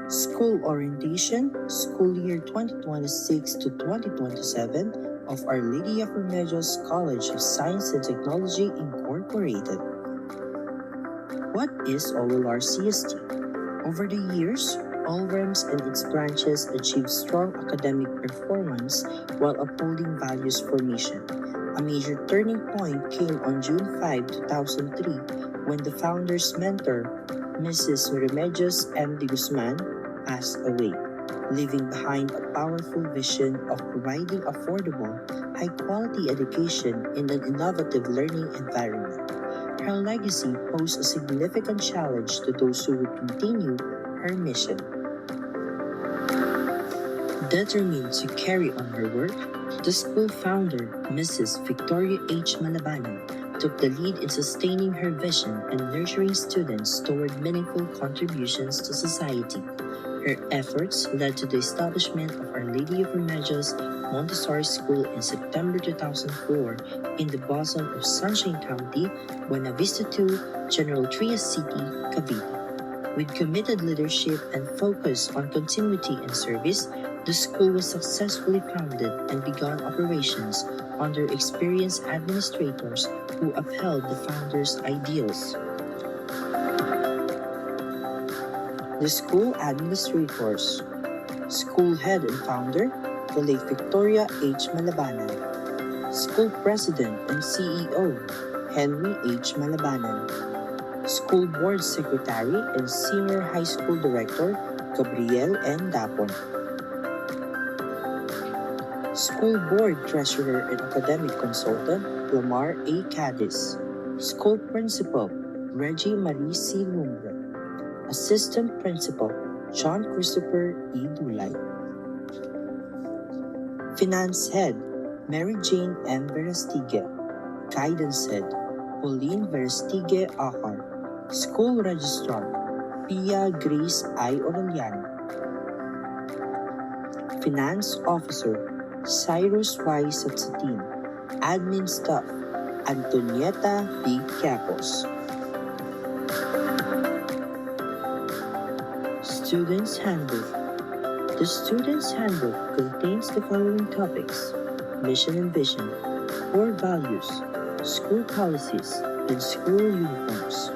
School orientation, school year 2026 to 2027 of Our Lady of Remedios College of Science and Technology Incorporated. What is Olrcst? Over the years, Olrcst and its branches achieved strong academic performance while upholding values formation. A major turning point came on June 5, 2003, when the founder's mentor, Mrs. Remedios M. de Guzman, passed away, leaving behind a powerful vision of providing affordable, high-quality education in an innovative learning environment. Her legacy posed a significant challenge to those who would continue her mission. Determined to carry on her work, the school founder, Mrs. Victoria H. Malabanan, took the lead in sustaining her vision and nurturing students toward meaningful contributions to society. Her efforts led to the establishment of Our Lady of Remedios Montessori School in September 2004 in the bosom of Sunshine County, Buena Vista 2, General Trias City, Cavite. With committed leadership and focus on continuity and service, the school was successfully founded and began operations under experienced administrators who upheld the founder's ideals. The school administrators. School head and founder, the late Victoria H. Malabanan. School president and CEO, Henry H. Malabanan. School board secretary and senior high school director, Gabriel N. Dapon. School board treasurer and academic consultant, Lamar A. Cadiz. School principal, Reggie Marie C. Lumbra. Assistant Principal, John Christopher E. Dulay. Finance Head, Mary Jane M. Verastige. Guidance Head, Pauline Verastige Ahar. School Registrar, Pia Grace I. Orellano. Finance Officer, Cyrus Y. Satsatin. Admin Staff, Antonieta B. Quiapos. Student's Handbook. The Student's Handbook contains the following topics: mission and vision, core values, school policies, and school uniforms.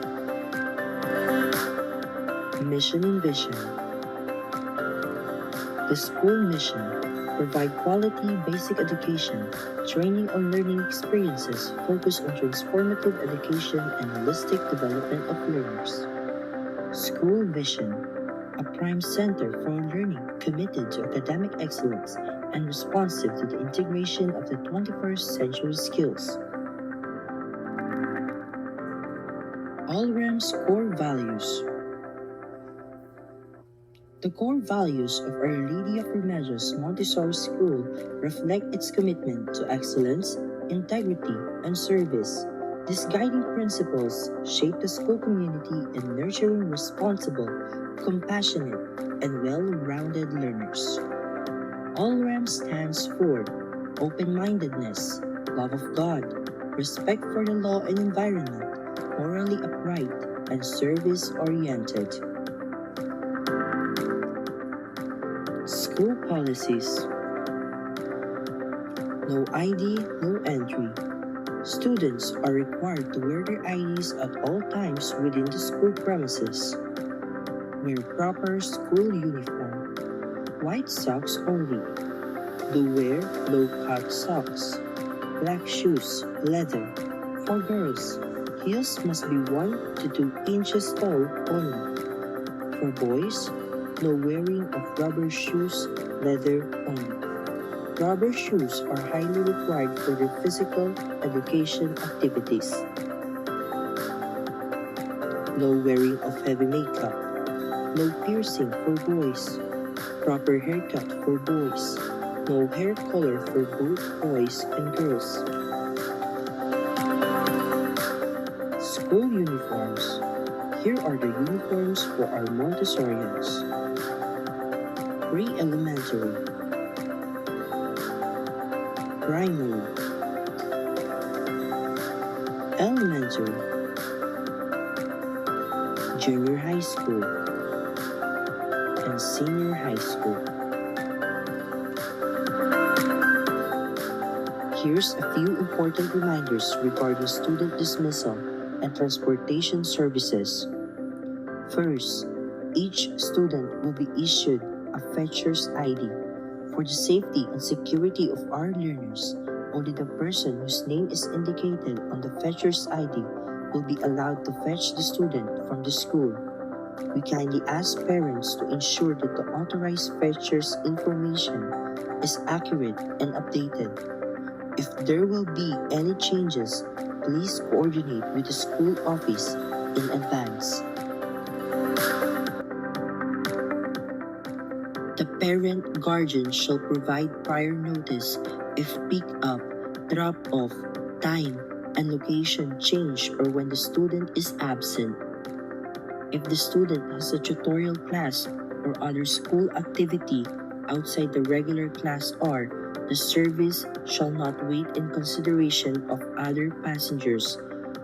Mission and vision. The school mission: provide quality basic education, training on learning experiences focused on transformative education and holistic development of learners. School vision: a prime center for learning committed to academic excellence and responsive to the integration of the 21st century skills. Olrcst's core values. The core values of Our Lady of Remedios Montessori School reflect its commitment to excellence, integrity, and service. These guiding principles shape the school community in nurturing responsible, compassionate, and well-rounded learners. Olrcst stands for open-mindedness, love of God, respect for the law and environment, morally upright, and service-oriented. School policies. No ID, no entry. Students are required to wear their IDs at all times within the school premises. Wear proper school uniform. White socks only. Do wear low-cut socks. Black shoes, leather. For girls, heels must be 1 to 2 inches tall only. For boys, no wearing of rubber shoes, leather only. Rubber shoes are highly required for their physical education activities. No wearing of heavy makeup. No piercing for boys. Proper haircut for boys. No hair color for both boys and girls. School uniforms. Here are the uniforms for our Montessorians. Pre-elementary, primary, elementary, junior high school, and senior high school. Here's a few important reminders regarding student dismissal and transportation services. First, each student will be issued a Fetcher's ID. For the safety and security of our learners, only the person whose name is indicated on the Fetcher's ID will be allowed to fetch the student from the school. We kindly ask parents to ensure that the authorized fetcher's information is accurate and updated. If there will be any changes, please coordinate with the school office in advance. The parent guardian shall provide prior notice if pick-up, drop-off, time, and location change or when the student is absent. If the student has a tutorial class or other school activity outside the regular class hour, the service shall not wait in consideration of other passengers.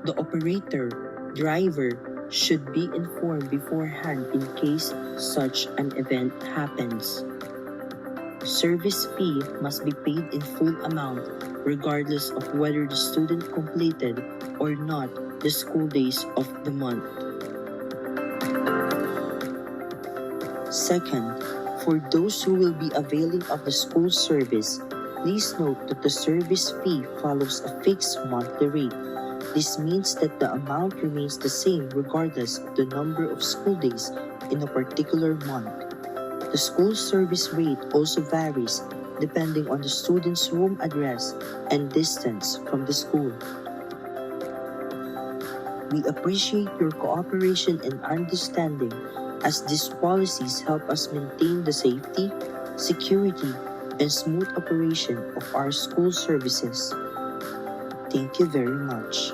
The operator, driver, should be informed beforehand in case such an event happens. Service fee must be paid in full amount regardless of whether the student completed or not the school days of the month. Second, for those who will be availing of the school service, please note that the service fee follows a fixed monthly rate. This means that the amount remains the same regardless of the number of school days in a particular month. The school service rate also varies depending on the student's home address and distance from the school. We appreciate your cooperation and understanding as these policies help us maintain the safety, security, and smooth operation of our school services. Thank you very much.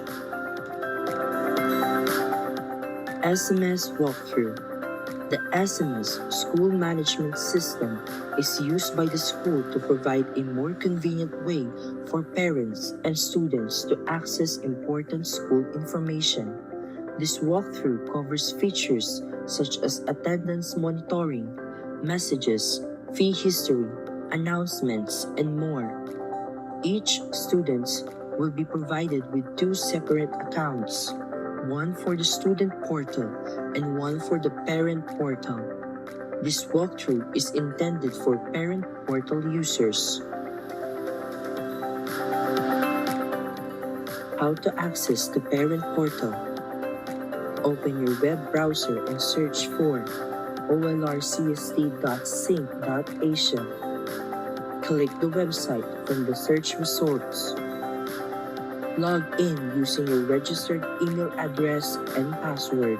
SMS Walkthrough. The SMS School Management System is used by the school to provide a more convenient way for parents and students to access important school information. This walkthrough covers features such as attendance monitoring, messages, fee history, announcements, and more. Each student will be provided with two separate accounts, one for the student portal and one for the parent portal. This walkthrough is intended for parent portal users. How to access the parent portal. Open your web browser and search for olrcst.sync.asia. Click the website from the search results. Log in using your registered email address and password.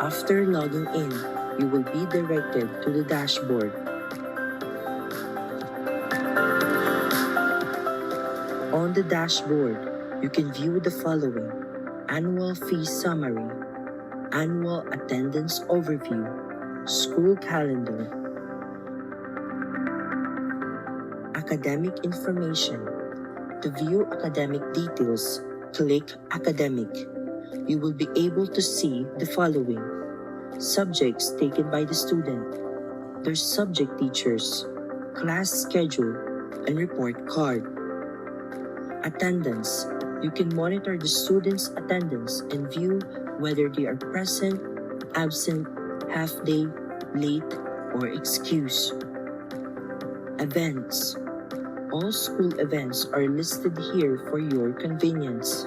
After logging in, you will be directed to the dashboard. On the dashboard, you can view the following: annual fee summary, annual attendance overview, school calendar, academic information. To view academic details, click Academic. You will be able to see the following: subjects taken by the student, their subject teachers, class schedule, and report card. Attendance. You can monitor the students' attendance and view whether they are present, absent, half-day, late, or excused. Events. All school events are listed here for your convenience.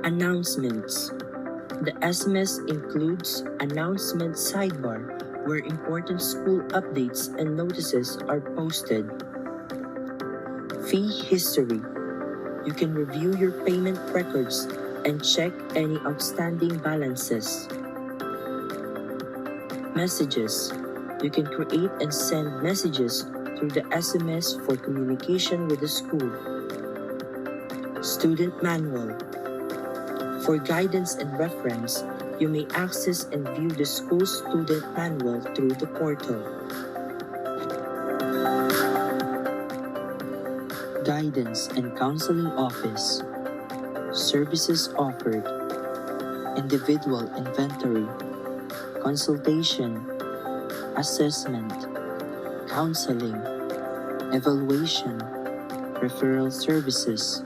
Announcements. The SMS includes announcement sidebar where important school updates and notices are posted. Fee history. You can review your payment records and check any outstanding balances. Messages. You can create and send messages through the SMS for communication with the school. Student Manual. For guidance and reference, you may access and view the school student manual through the portal. Guidance and Counseling Office. Services offered. Individual inventory. consultation, assessment, counseling, evaluation, referral services,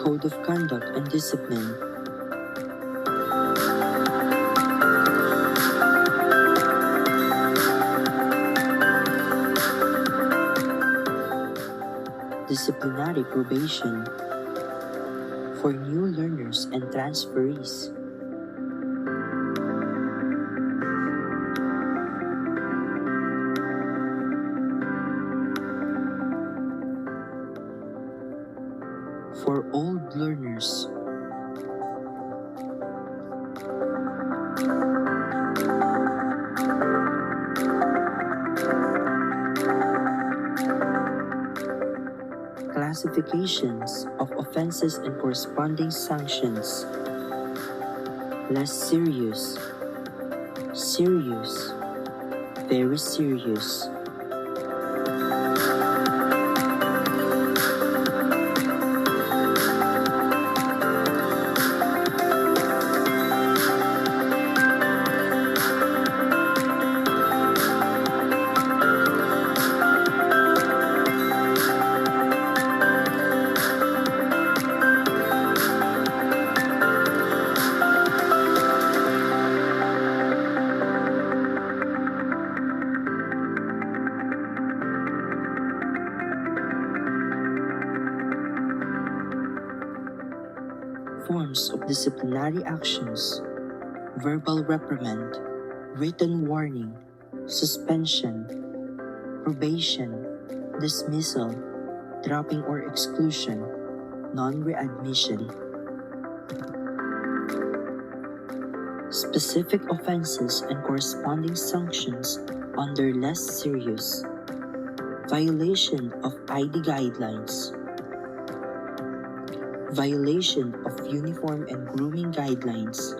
code of conduct and discipline, disciplinary probation for new learners and transferees, for old learners, classifications of offenses and corresponding sanctions, less serious, serious, very serious, forms of disciplinary actions, verbal reprimand, written warning, suspension, probation, dismissal, dropping or exclusion, non-readmission. Specific offenses and corresponding sanctions under less serious. Violation of ID guidelines. Violation of uniform and grooming guidelines.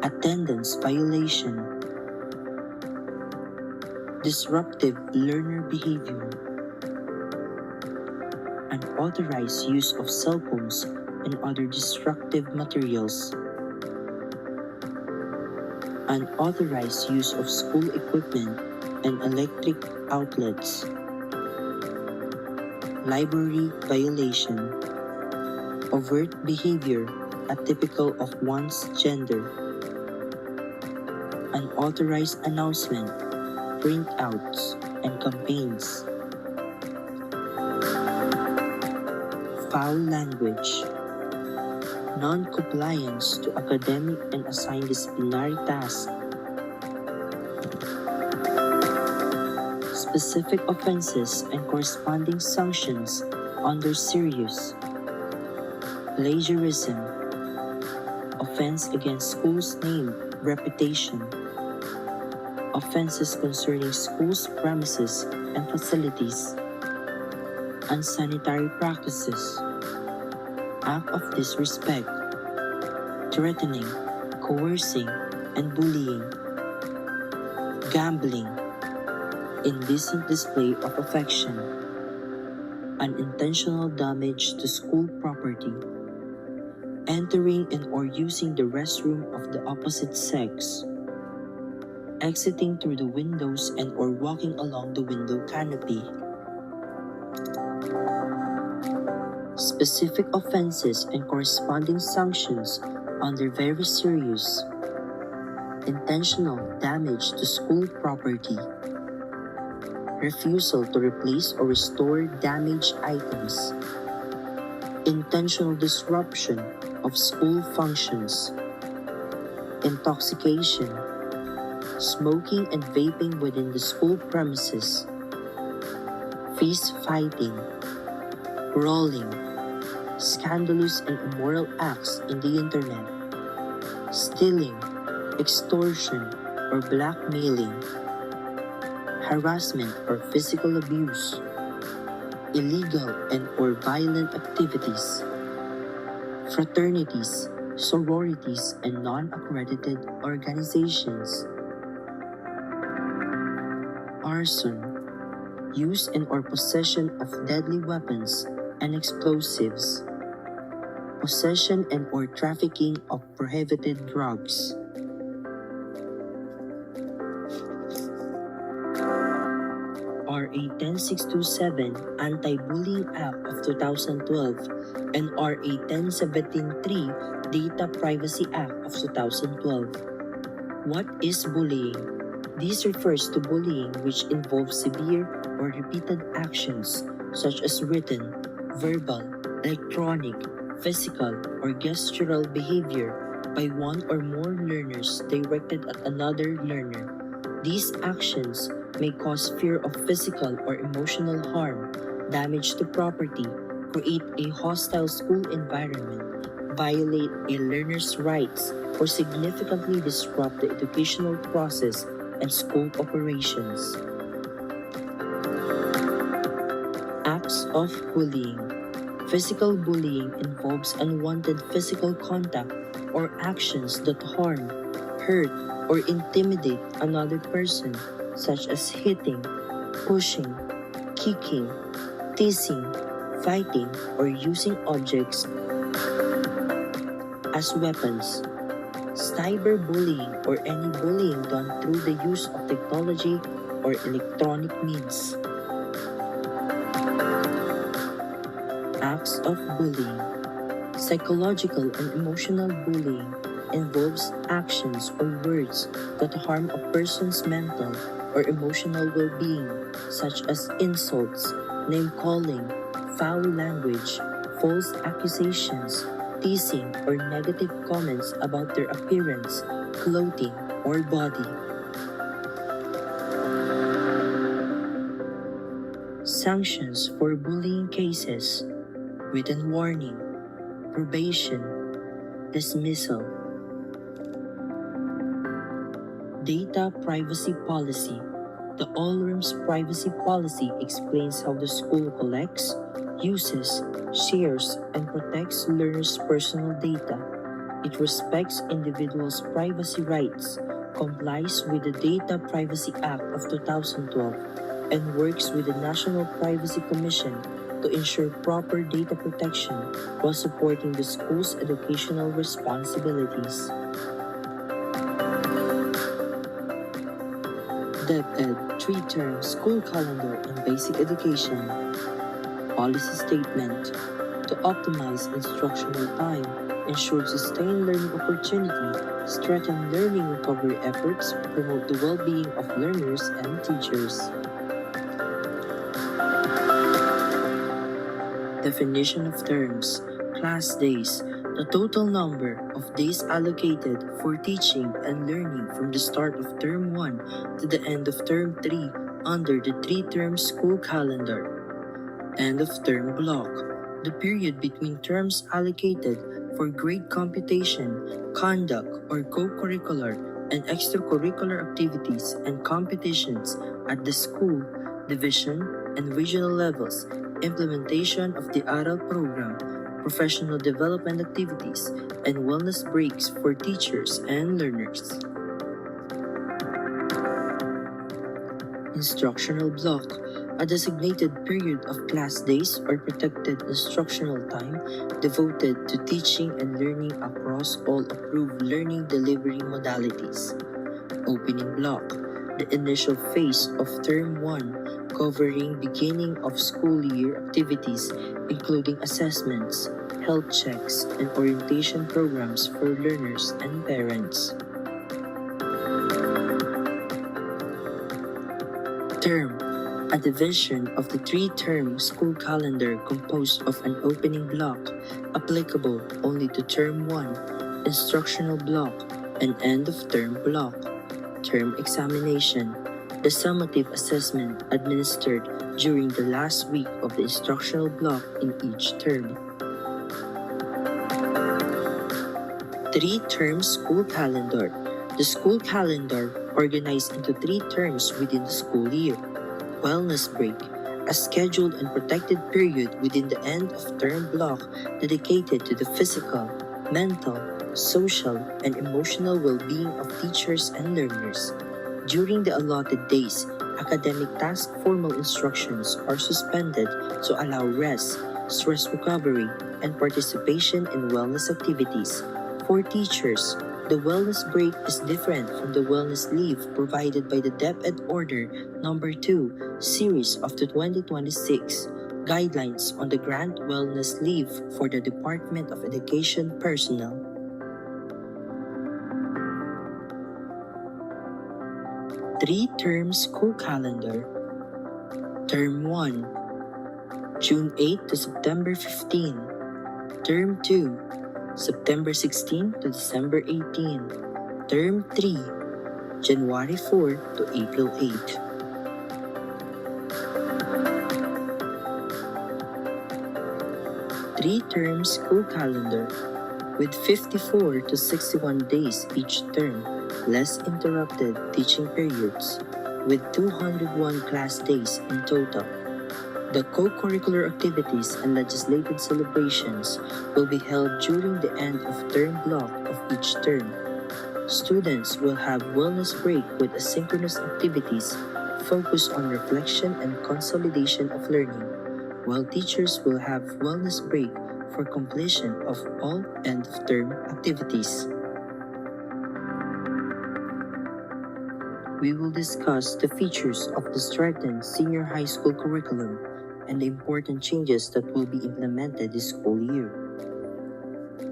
Attendance violation. Disruptive learner behavior. Unauthorized use of cell phones and other destructive materials. Unauthorized use of school equipment and electric outlets. Library violation. Overt behavior atypical of one's gender. Unauthorized announcement, printouts, and campaigns. Foul language. Non-compliance to academic and assigned disciplinary tasks. Specific offenses and corresponding sanctions under serious. Plagiarism. Offense against school's name, reputation. Offenses concerning school's premises and facilities. Unsanitary practices. Act of disrespect. Threatening, coercing, and bullying. Gambling. Indecent display of affection. Unintentional damage to school property. Entering and or using the restroom of the opposite sex. Exiting through the windows and or walking along the window canopy. Specific offenses and corresponding sanctions under very serious. Intentional damage to school property. Refusal to replace or restore damaged items. Intentional disruption of school functions. Intoxication. Smoking and vaping within the school premises. Fist fighting. Brawling. Scandalous and immoral acts in the internet. Stealing, extortion, or blackmailing. Harassment or physical abuse. Illegal and or violent activities. Fraternities, sororities, and non-accredited organizations. Arson, use and or possession of deadly weapons and explosives. possession and or trafficking of prohibited drugs. RA 10627 Anti-Bullying Act of 2012 and RA 10173 Data Privacy Act of 2012. What is bullying? This refers to bullying which involves severe or repeated actions such as written, verbal, electronic, physical, or gestural behavior by one or more learners directed at another learner. These actions may cause fear of physical or emotional harm, damage to property, create a hostile school environment, violate a learner's rights, or significantly disrupt the educational process and school operations. Acts of bullying. Physical bullying involves unwanted physical contact or actions that harm, hurt, or intimidate another person, such as hitting, pushing, kicking, teasing, fighting, or using objects as weapons. Cyberbullying or any bullying done through the use of technology or electronic means. Acts of bullying. Psychological and emotional bullying involves actions or words that harm a person's mental or emotional well-being, such as insults, name-calling, foul language, false accusations, teasing, or negative comments about their appearance, clothing, or body. Sanctions for bullying cases: written warning, probation, dismissal. Data privacy policy. The Olrcst privacy policy explains how the school collects, uses, shares, and protects learners' personal data. It respects individuals' privacy rights, complies with the Data Privacy Act of 2012, and works with the National Privacy Commission to ensure proper data protection while supporting the school's educational responsibilities. DepEd 3-term school calendar in basic education. Policy statement: to optimize instructional time, ensure sustained learning opportunity, strengthen learning recovery efforts, promote the well-being of learners and teachers. Definition of terms: class days, the total number of days allocated for teaching and learning from the start of Term 1 to the end of Term 3 under the 3-term school calendar. End of term block, the period between terms allocated for grade computation, conduct, or co-curricular and extracurricular activities and competitions at the school, division, and regional levels, implementation of the ARAL program, professional development activities, and wellness breaks for teachers and learners. Instructional block, a designated period of class days or protected instructional time devoted to teaching and learning across all approved learning delivery modalities. Opening block, the initial phase of Term 1 covering beginning of school year activities including assessments, health checks, and orientation programs for learners and parents. Term, a division of the 3-term school calendar composed of an opening block, applicable only to Term 1, instructional block, and end-of-term block. Term examination, the summative assessment administered during the last week of the instructional block in each term. 3-term school calendar, the school calendar organized into 3 terms within the school year. Wellness break, a scheduled and protected period within the end of term block dedicated to the physical, mental, social, and emotional well-being of teachers and learners. During the allotted days, academic task formal instructions are suspended to allow rest, stress recovery, and participation in wellness activities. For teachers, the wellness break is different from the wellness leave provided by the DepEd Order Number 2 series of the 2026 guidelines on the grant wellness leave for the Department of Education personnel. 3-term school calendar. Term 1, June 8 to September 15. Term 2, September 16 to December 18. Term 3, January 4 to April 8. Three-term school calendar with 54 to 61 days each term, less interrupted teaching periods, with 201 class days in total. The co-curricular activities and legislative celebrations will be held during the end of term block of each term. Students will have wellness break with asynchronous activities focused on reflection and consolidation of learning, while teachers will have wellness break for completion of all end-of-term activities. We will discuss the features of the strengthened senior high school curriculum and the important changes that will be implemented this school year.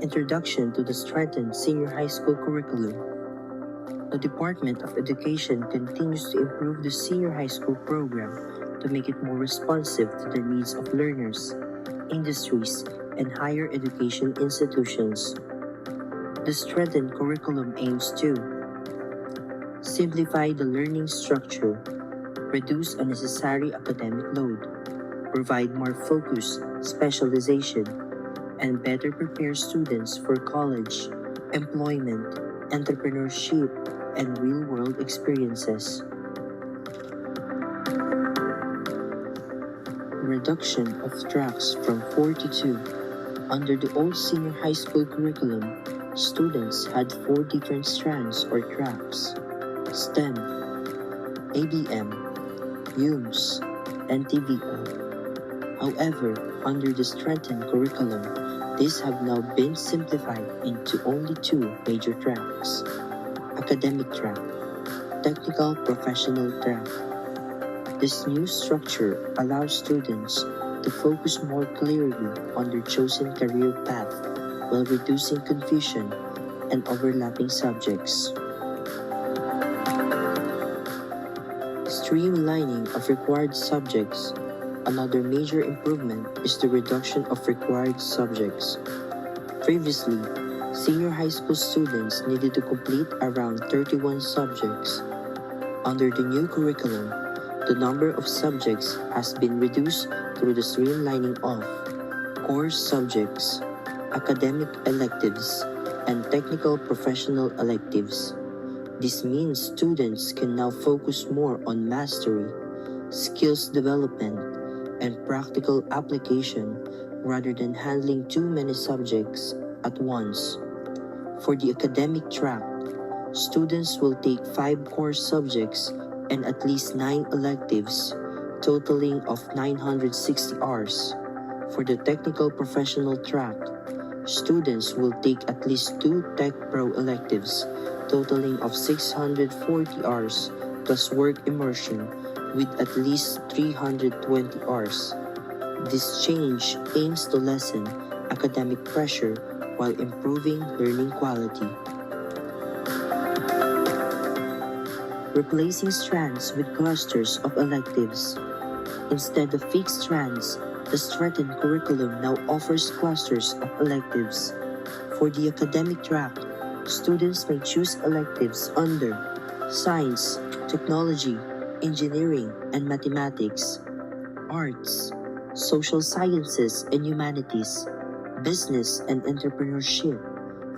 Introduction to the strengthened senior high school curriculum. The Department of Education continues to improve the senior high school program to make it more responsive to the needs of learners, industries, and higher education institutions. The strengthened curriculum aims to simplify the learning structure, reduce unnecessary academic load, provide more focus, specialization, and better prepare students for college, employment, entrepreneurship, and real-world experiences. Reduction of tracks from 4 to 2. Under the old senior high school curriculum, students had 4 different strands or tracks: STEM, ABM, UMS, and TVO. However, under the strengthened curriculum, these have now been simplified into only 2 major tracks: academic track, technical professional track. This new structure allows students to focus more clearly on their chosen career path while reducing confusion and overlapping subjects. Streamlining of required subjects. Another major improvement is the reduction of required subjects. Previously, senior high school students needed to complete around 31 subjects. Under the new curriculum, the number of subjects has been reduced through the streamlining of core subjects, academic electives, and technical professional electives. This means students can now focus more on mastery, skills development, and practical application rather than handling too many subjects at once. For the academic track, students will take 5 core subjects and at least 9 electives, totaling of 960 hours. For the technical professional track, students will take at least 2 Tech Pro electives, totaling of 640 hours, plus work immersion with at least 320 hours. This change aims to lessen academic pressure while improving learning quality. Replacing strands with clusters of electives. Instead of fixed strands, the strengthened curriculum now offers clusters of electives. For the academic track, students may choose electives under science, technology, engineering and mathematics, arts, social sciences and humanities, business and entrepreneurship.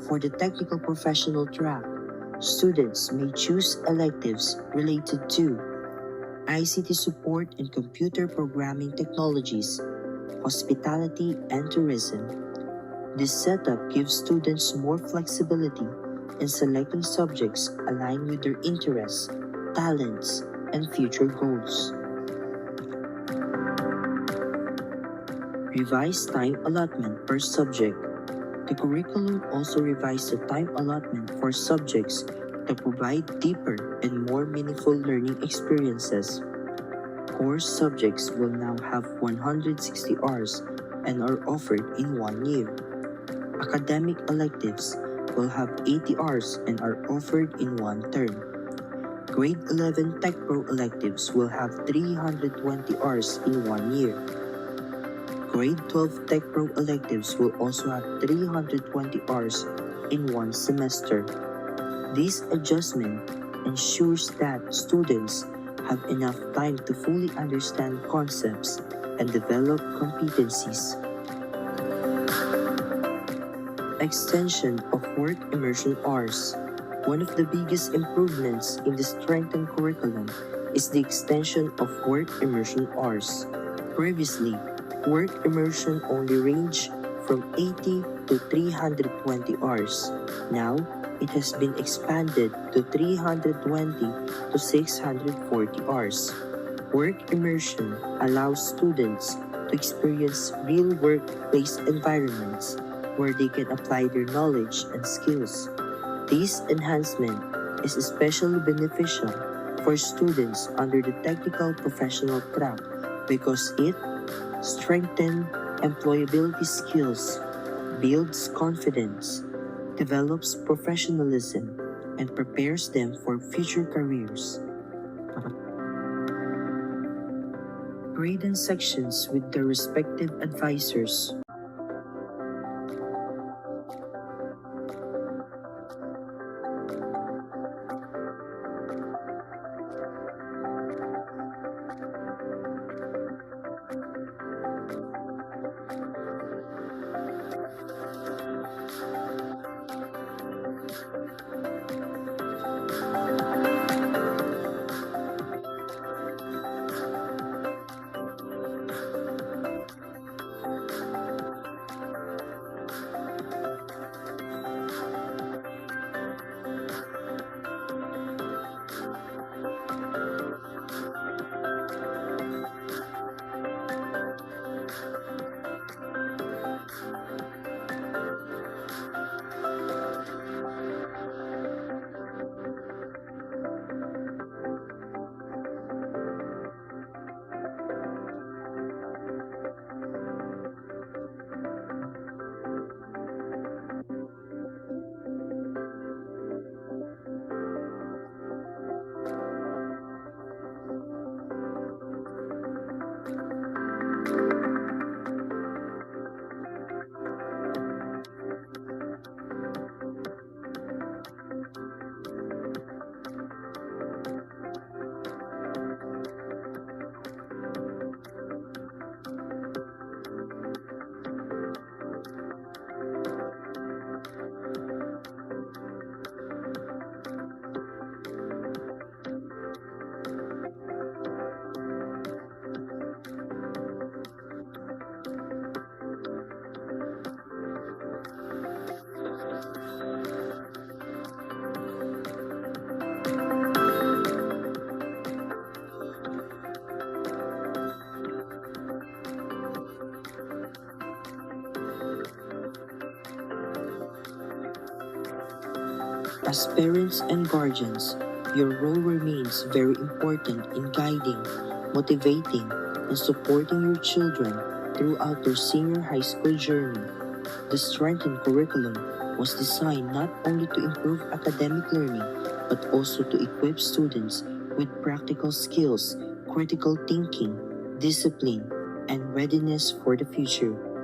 For the technical professional track, students may choose electives related to ICT support and computer programming technologies, hospitality and tourism. This setup gives students more flexibility in selecting subjects aligned with their interests, talents, and future goals. Revised time allotment per subject. The curriculum also revised the time allotment for subjects to provide deeper and more meaningful learning experiences. Core subjects will now have 160 hours and are offered in 1 year. Academic electives will have 80 hours and are offered in one term. Grade 11 Tech Pro electives will have 320 hours in 1 year. Grade 12 Tech Pro electives will also have 320 hours in one semester. This adjustment ensures that students have enough time to fully understand concepts and develop competencies. Extension of work immersion hours. One of the biggest improvements in the strengthened curriculum is the extension of work immersion hours. Previously, work immersion only ranged from 80 to 320 hours. Now, it has been expanded to 320 to 640 hours. Work immersion allows students to experience real workplace environments where they can apply their knowledge and skills. This enhancement is especially beneficial for students under the technical professional track because it strengthens employability skills, builds confidence, develops professionalism, and prepares them for future careers. Grade and sections with their respective advisors. As parents and guardians, your role remains very important in guiding, motivating, and supporting your children throughout their senior high school journey. The strengthened curriculum was designed not only to improve academic learning, but also to equip students with practical skills, critical thinking, discipline, and readiness for the future.